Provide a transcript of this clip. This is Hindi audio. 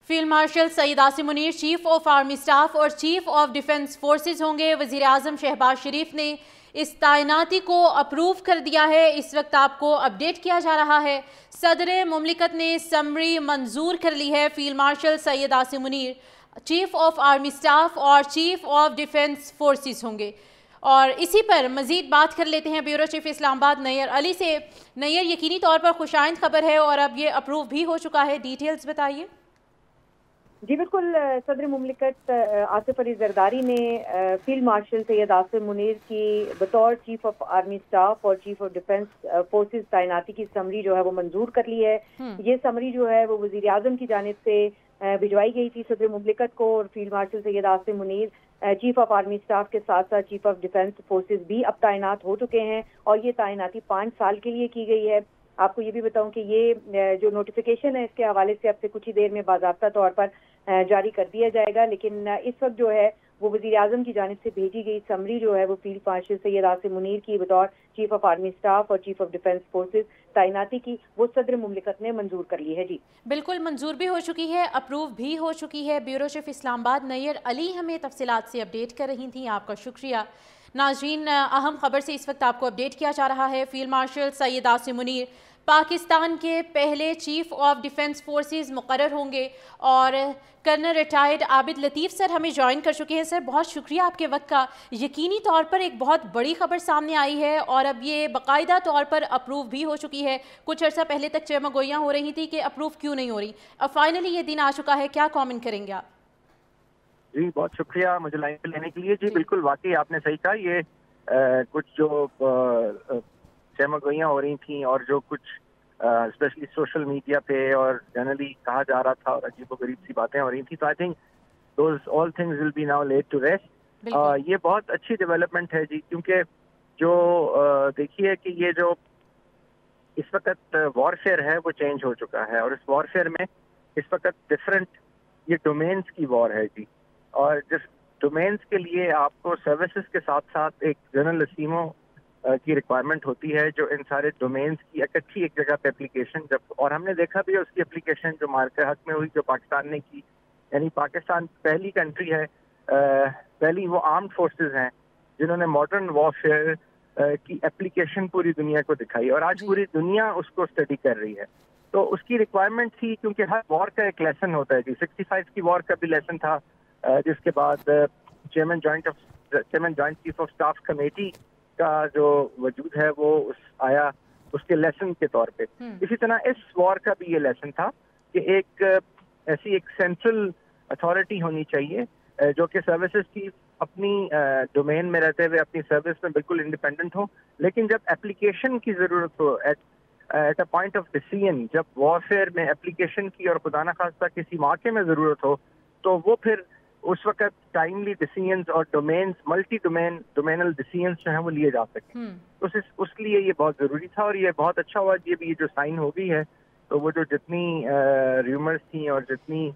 Field marshal Syed Asim Munir chief of army staff और चीफ ऑफ डिफेंस फोर्सेज होंगे। वजीर आजम शहबाज शरीफ ने इस तैनाती को अप्रूव कर दिया है। इस वक्त आपको अपडेट किया जा रहा है। सदर मुमलिकत ने समरी मंजूर कर ली है। Field marshal Syed Asim Munir chief of army staff और चीफ ऑफ डिफेंस फोर्सेज होंगे। और इसी पर मजीद बात कर लेते हैं ब्यूरो चीफ इस्लामाबाद नैयर अली से। नैयर, यकीनी तौर पर खुशाइंद खबर है और अब ये अप्रूव भी हो चुका है, डिटेल्स बताइए। जी बिल्कुल, सदर मुमलिकत आसिफ अली जरदारी ने फील्ड मार्शल सैयद आसिम मुनीर की बतौर चीफ ऑफ आर्मी स्टाफ और चीफ ऑफ डिफेंस फोर्सेस तैनाती की समरी जो है वो मंजूर कर ली है। ये समरी जो है वो वजीर आजम की जानिब से भिजवाई गई थी सदर मुमलिकत को, और field marshal Syed Asim Munir chief of army staff के साथ साथ चीफ ऑफ डिफेंस फोर्सेस भी अब तैनात हो चुके हैं और ये तैनाती 5 साल के लिए की गई है। आपको ये भी बताऊं कि ये जो नोटिफिकेशन है इसके हवाले से अब से कुछ ही देर में बाज़ाब्ता तौर पर जारी कर दिया जाएगा, लेकिन इस वक्त जो है वो वज़ीर आज़म की जानिब से भेजी गई समरी जो है वो फील्ड मार्शल सैयद आसिम मुनीर की बतौर चीफ ऑफ आर्मी स्टाफ और चीफ ऑफ डिफेंस फोर्सेस तैनाती की वो सदर मुमलिकत ने मंजूर कर ली है। जी बिल्कुल, मंजूर भी हो चुकी है, अप्रूव भी हो चुकी है। ब्यूरो चीफ इस्लामाबाद नैयर अली हमें तफसीलात से अपडेट कर रही थी, आपका शुक्रिया। नाज़रीन, अहम खबर से इस वक्त आपको अपडेट किया जा रहा है। फील्ड मार्शल सैयद आसिम मुनीर पाकिस्तान के पहले चीफ ऑफ डिफेंस फोर्सेस मुकर्रर होंगे और कर्नल रिटायर्ड आबिद लतीफ़ सर हमें ज्वाइन कर चुके हैं। सर, बहुत शुक्रिया आपके वक्त का। यकीनी तौर पर एक बहुत बड़ी खबर सामने आई है और अब ये बाकायदा तौर पर अप्रूव भी हो चुकी है। कुछ अर्सा पहले तक चमगोइयाँ हो रही थी कि अप्रूव क्यों नहीं हो रही, अब फाइनली ये दिन आ चुका है। क्या कमेंट करेंगे आप? जी बहुत शुक्रिया मुझे लाइन पे लेने के लिए। जी बिल्कुल, वाकई आपने सही कहा। ये कुछ जो चमगोइयाँ हो रही थी और जो कुछ स्पेशली सोशल मीडिया पे और जनरली कहा जा रहा था और अजीबोगरीब सी बातें हो रही थी, तो I think those all things will be now laid to rest. ये बहुत अच्छी डेवलपमेंट है जी, क्योंकि जो देखिए कि ये जो इस वक्त वॉरफेयर है वो चेंज हो चुका है और इस वॉरफेयर में इस वक्त डिफरेंट ये डोमेन्स की वॉर है जी। और जिस डोमेन्स के लिए आपको सर्विसेज के साथ साथ एक जनरल असीमों की रिक्वायरमेंट होती है, जो इन सारे डोमेन्स की इकट्ठी एक जगह पे एप्लीकेशन जब, और हमने देखा भी है उसकी एप्लीकेशन जो मार्के हक में हुई जो पाकिस्तान ने की, यानी पाकिस्तान पहली कंट्री है, पहली वो आर्म्ड फोर्सेस हैं जिन्होंने मॉडर्न वॉरफेयर की एप्लीकेशन पूरी दुनिया को दिखाई और आज पूरी दुनिया उसको स्टडी कर रही है। तो उसकी रिक्वायरमेंट थी, क्योंकि हर वॉर का एक लेसन होता है जी। 65 की वॉर का भी लेसन था, जिसके बाद chairman joint chief of staff committee का जो वजूद है वो आया उसके लेसन के तौर पे। इसी तरह इस वॉर का भी ये लेसन था कि एक ऐसी एक सेंट्रल अथॉरिटी होनी चाहिए जो कि सर्विसेज की अपनी डोमेन में रहते हुए अपनी सर्विस में बिल्कुल इंडिपेंडेंट हो, लेकिन जब एप्लीकेशन की जरूरत हो, at a point of decision, जब वॉरफेयर में एप्लीकेशन की और खुदा न खास्ता किसी मौके में जरूरत हो, तो वो फिर उस वक्त टाइमली डिसीजंस और डोमेन्स, मल्टी डोमेनल डिसीजंस जो हैं वो लिए जा सकें। उसके लिए ये बहुत जरूरी था और ये बहुत अच्छा हुआ ये भी जो साइन हो गई है। तो वो जो जितनी र्यूमर्स थी और जितनी